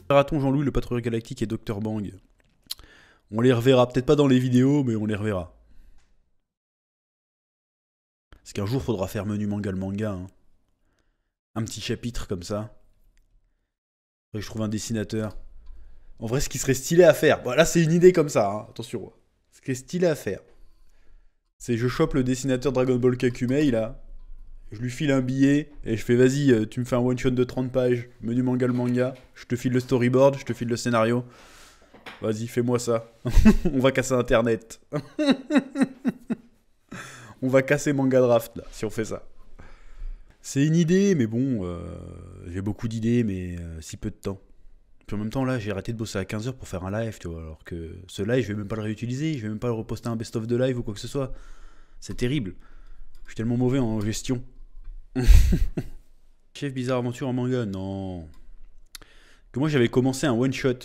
Verra-t-on Jean-Louis le patrouilleur galactique et Dr Bang? On les reverra, peut-être pas dans les vidéos, mais on les reverra. Parce qu'un jour, faudra faire menu manga le manga. Hein. Un petit chapitre comme ça. Faudrait que je trouve un dessinateur. En vrai, ce qui serait stylé à faire. Bon, là, c'est une idée comme ça, hein. Attention. Ce qui est stylé à faire. C'est je chope le dessinateur Dragon Ball Kakumei, là. Je lui file un billet et je fais vas-y, tu me fais un one-shot de 30 pages. Menu manga le manga. Je te file le storyboard, je te file le scénario. Vas-y, fais-moi ça. On va casser Internet. On va casser Manga Draft, là, si on fait ça. C'est une idée, mais bon, j'ai beaucoup d'idées, mais si peu de temps. Puis en même temps, là, j'ai arrêté de bosser à 15h pour faire un live, tu vois. Alors que ce live, je vais même pas le réutiliser, je vais même pas le reposter un best-of de live ou quoi que ce soit. C'est terrible. Je suis tellement mauvais en gestion. Chef Bizarre Aventure en manga, non. Que moi, j'avais commencé un one-shot.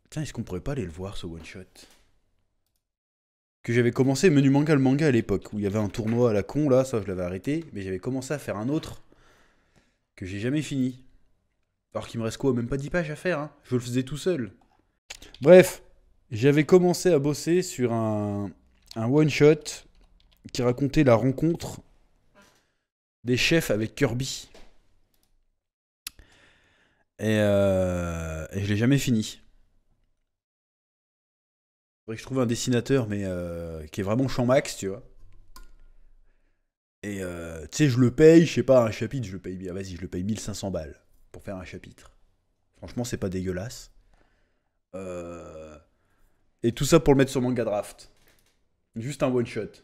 Tiens, est-ce qu'on pourrait pas aller le voir, ce one-shot? Que j'avais commencé menu manga le manga à l'époque, où il y avait un tournoi à la con, là, ça je l'avais arrêté, mais j'avais commencé à faire un autre que j'ai jamais fini. Alors qu'il me reste quoi, même pas 10 pages à faire, hein. Je le faisais tout seul. Bref, j'avais commencé à bosser sur un one-shot qui racontait la rencontre des chefs avec Kirby. Et je l'ai jamais fini. Faudrait que je trouve un dessinateur, mais qui est vraiment champ max, tu vois. Et tu sais, je le paye, je sais pas, un chapitre, je le paye bien. Vas-y, je le paye 1500 balles pour faire un chapitre. Franchement, c'est pas dégueulasse. Et tout ça pour le mettre sur Manga Draft. Juste un one shot.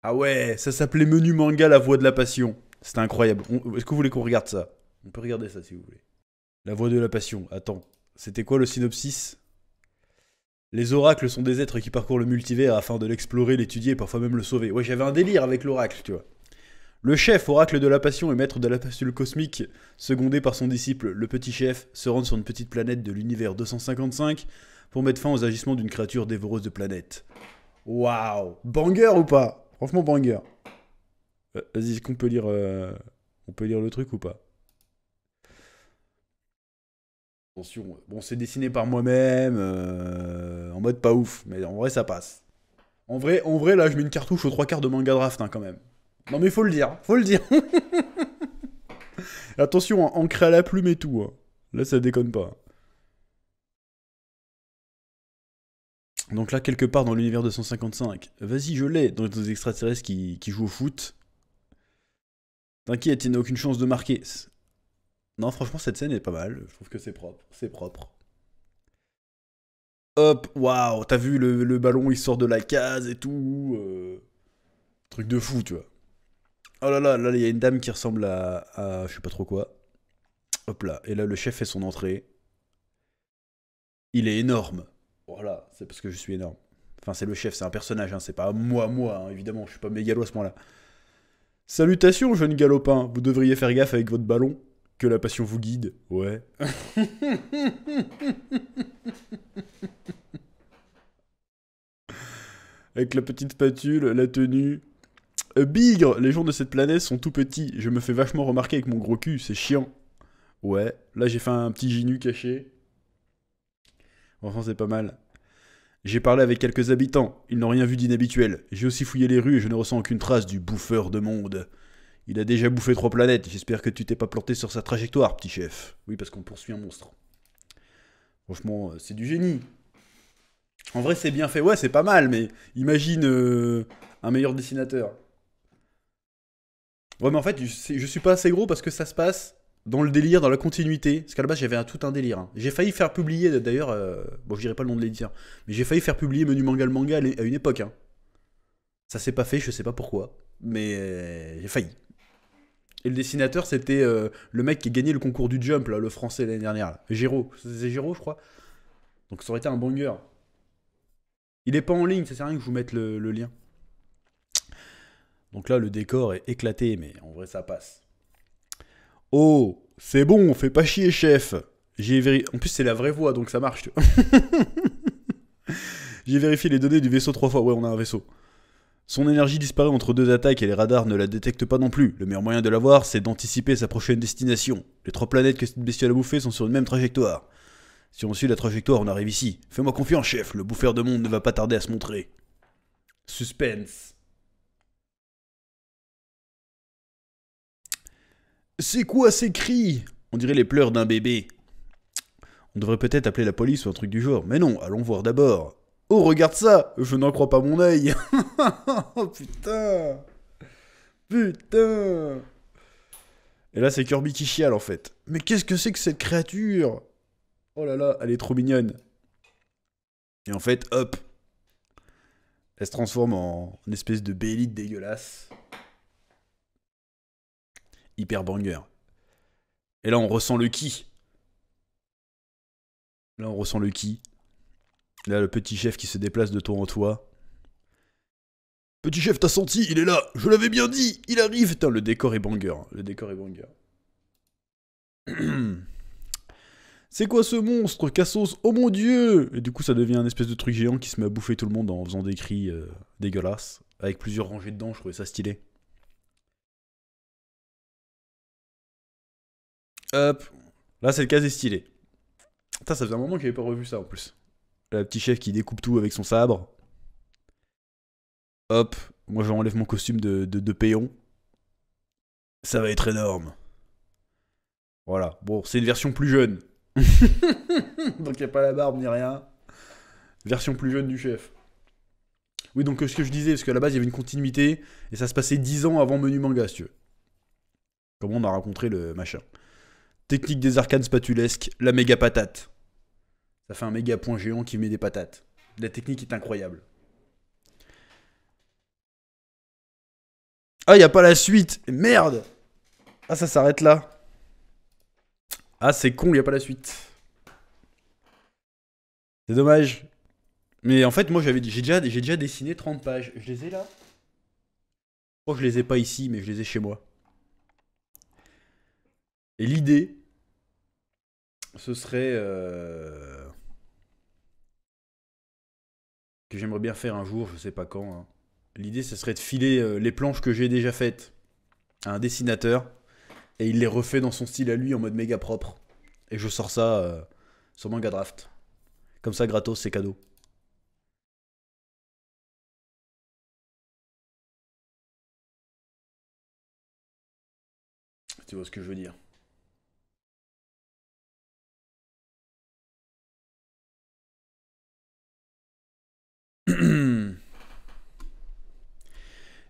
Ah ouais, ça s'appelait Menu Manga La Voix de la Passion. C'était incroyable. Est-ce que vous voulez qu'on regarde ça? On peut regarder ça si vous voulez. La Voix de la Passion. Attends, c'était quoi le synopsis? Les oracles sont des êtres qui parcourent le multivers afin de l'explorer, l'étudier et parfois même le sauver. Ouais, j'avais un délire avec l'oracle, tu vois. Le chef, oracle de la passion et maître de la passion cosmique, secondé par son disciple, le petit chef, se rend sur une petite planète de l'univers 255 pour mettre fin aux agissements d'une créature dévoreuse de planète. Waouh! Banger ou pas? Franchement, banger. Vas-y, est-ce qu'on peut lire, on peut lire le truc ou pas? Attention, bon, c'est dessiné par moi-même, en mode pas ouf, mais en vrai, ça passe. En vrai, là, je mets une cartouche aux 3 quarts de Manga Draft, hein, quand même. Non, mais faut le dire, faut le dire. Attention, hein, ancré à la plume et tout. Hein. Là, ça déconne pas. Donc là, quelque part dans l'univers 255. Vas-y, je l'ai, dans les extraterrestres qui jouent au foot. T'inquiète, il n'a aucune chance de marquer. Non, franchement, cette scène est pas mal. Je trouve que c'est propre. C'est propre. Hop, waouh, t'as vu le ballon, il sort de la case et tout. Truc de fou, tu vois. Oh là là, là, il y a une dame qui ressemble à je sais pas trop quoi. Hop là, et là, le chef fait son entrée. Il est énorme. Voilà, c'est parce que je suis énorme. Enfin, c'est le chef, c'est un personnage, hein, c'est pas moi, hein, évidemment, je suis pas mégalo à ce moment-là. Salutations, jeune galopin, vous devriez faire gaffe avec votre ballon. Que la passion vous guide, ouais. Avec la petite spatule, la tenue. Bigre, les gens de cette planète sont tout petits. Je me fais vachement remarquer avec mon gros cul, c'est chiant. Ouais, là j'ai fait un petit ginu caché. Enfin, c'est pas mal. J'ai parlé avec quelques habitants, ils n'ont rien vu d'inhabituel. J'ai aussi fouillé les rues et je ne ressens aucune trace du bouffeur de monde. Il a déjà bouffé 3 planètes, j'espère que tu t'es pas planté sur sa trajectoire, petit chef. Oui, parce qu'on poursuit un monstre. Franchement, c'est du génie. En vrai, c'est bien fait, ouais, c'est pas mal, mais imagine un meilleur dessinateur. Ouais, mais en fait, je suis pas assez gros parce que ça se passe dans le délire, dans la continuité. Parce qu'à la base, j'avais tout un délire. Hein. J'ai failli faire publier, d'ailleurs, bon, je dirais pas le nom de l'éditeur, mais j'ai failli faire publier Menu Manga le manga à une époque. Hein. Ça s'est pas fait, je sais pas pourquoi, mais j'ai failli. Et le dessinateur, c'était le mec qui a gagné le concours du Jump, là, le français l'année dernière. Là. Géraud, c'est Géraud, je crois. Donc ça aurait été un banger. Il est pas en ligne, ça sert à rien que je vous mette le lien. Donc là, le décor est éclaté, mais en vrai, ça passe. Oh, c'est bon, fais pas chier, chef. En plus, c'est la vraie voix, donc ça marche. Tu vois. J'ai vérifié les données du vaisseau 3 fois. Ouais, on a un vaisseau. Son énergie disparaît entre deux attaques et les radars ne la détectent pas non plus. Le meilleur moyen de la voir, c'est d'anticiper sa prochaine destination. Les 3 planètes que cette bestiole a bouffées sont sur une même trajectoire. Si on suit la trajectoire, on arrive ici. Fais-moi confiance, chef, le bouffeur de monde ne va pas tarder à se montrer. Suspense. C'est quoi ces cris? On dirait les pleurs d'un bébé. On devrait peut-être appeler la police ou un truc du genre. Mais non, allons voir d'abord. Oh, regarde ça! Je n'en crois pas mon œil! Oh putain! Putain! Et là, c'est Kirby qui chiale en fait. Mais qu'est-ce que c'est que cette créature? Oh là là, elle est trop mignonne. Et en fait, hop! Elle se transforme en une espèce de bélite dégueulasse. Hyper banger. Et là, on ressent le ki. Là, on ressent le ki. Là, le petit chef qui se déplace de toit en toit. Petit chef, t'as senti? Il est là! Je l'avais bien dit! Il arrive! Putain, le décor est banger. Le décor est banger. C'est quoi ce monstre? Cassos? Oh mon dieu! Et du coup, ça devient un espèce de truc géant qui se met à bouffer tout le monde en faisant des cris dégueulasses. Avec plusieurs rangées de dents, je trouvais ça stylé. Hop. Là, c'est le cas stylé. Putain, ça faisait un moment que j'avais pas revu ça en plus. Le petit chef qui découpe tout avec son sabre. Hop. Moi, j'enlève mon costume de péon. Ça va être énorme. Voilà. Bon, c'est une version plus jeune. Donc, y a pas la barbe ni rien. Version plus jeune du chef. Oui, donc ce que je disais, parce qu'à la base, il y avait une continuité, et ça se passait 10 ans avant Menu Manga, si tu veux. Comment on a rencontré le machin. Technique des arcanes spatulesques, la méga patate. Ça fait un méga point géant qui met des patates. La technique est incroyable. Ah, y a pas la suite. Merde. Ah, ça s'arrête là. Ah, c'est con, y a pas la suite. C'est dommage. Mais en fait, moi, j'ai déjà dessiné 30 pages. Je les ai là. Je crois que je les ai pas ici, mais je les ai chez moi. Et l'idée, ce serait que j'aimerais bien faire un jour, je sais pas quand. Hein. L'idée, ce serait de filer les planches que j'ai déjà faites à un dessinateur et il les refait dans son style à lui en mode méga propre. Et je sors ça sur Manga Draft. Comme ça, gratos, c'est cadeau. Tu vois ce que je veux dire.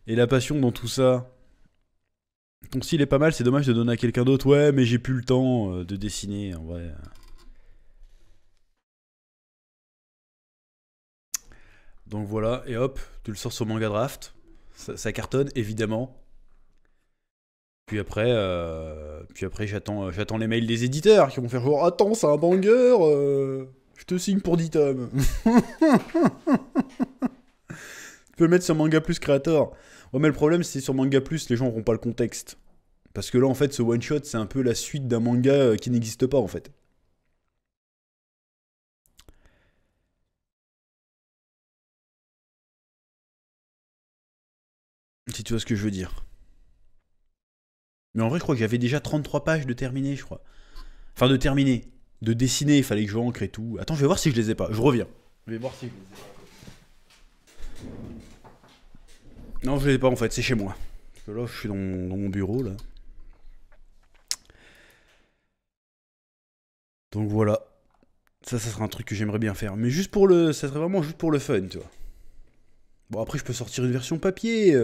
Et la passion dans tout ça. Ton style est pas mal, c'est dommage de donner à quelqu'un d'autre. Ouais, mais j'ai plus le temps de dessiner, en vrai. Donc voilà, et hop, tu le sors sur Manga Draft. Ça cartonne, évidemment. Puis après j'attends les mails des éditeurs qui vont faire genre attends, c'est un banger, je te signe pour 10 tomes. Tu peux le mettre sur Manga Plus Creator. Ouais, mais le problème c'est sur Manga Plus, les gens n'auront pas le contexte. Parce que là en fait, ce one shot c'est un peu la suite d'un manga qui n'existe pas en fait. Si tu vois ce que je veux dire. Mais en vrai, je crois que j'avais déjà 33 pages de terminé, je crois. Enfin, de terminé. De dessiner, il fallait que je encre et tout. Attends, je vais voir si je les ai pas. Je reviens. Je vais voir si je les ai pas. Non, je les ai pas en fait, c'est chez moi. Parce que là, je suis dans mon bureau, là. Donc voilà. Ça sera un truc que j'aimerais bien faire. Mais juste pour le... Ça serait vraiment juste pour le fun, tu vois. Bon, après, je peux sortir une version papier.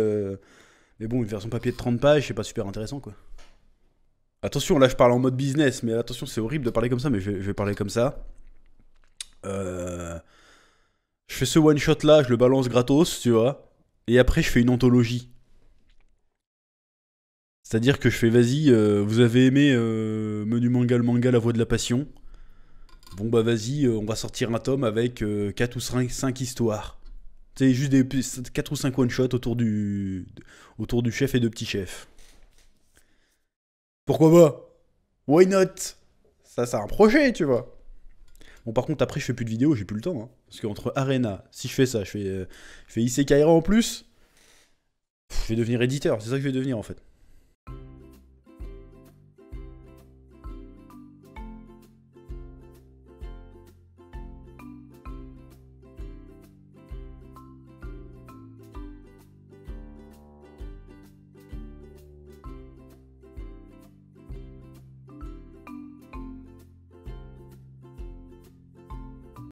Mais bon, une version papier de 30 pages, c'est pas super intéressant, quoi. Attention, là, je parle en mode business. Mais attention, c'est horrible de parler comme ça, mais je vais parler comme ça. Je fais ce one shot là, je le balance gratos, tu vois. Et après, je fais une anthologie. C'est-à-dire que je fais, vas-y, vous avez aimé Menu Manga, le manga, la voix de la passion. Bon, bah vas-y, on va sortir un tome avec 4 ou 5 histoires. C'est juste des 4 ou 5 one-shots autour du chef et de petits chefs. Pourquoi pas? Why not? Ça, c'est un projet, tu vois. Bon, par contre, après, je fais plus de vidéos, j'ai plus le temps. Hein. Parce qu'entre Arena, si je fais ça, je fais Isekai'ra en plus. Je vais devenir éditeur, c'est ça que je vais devenir en fait.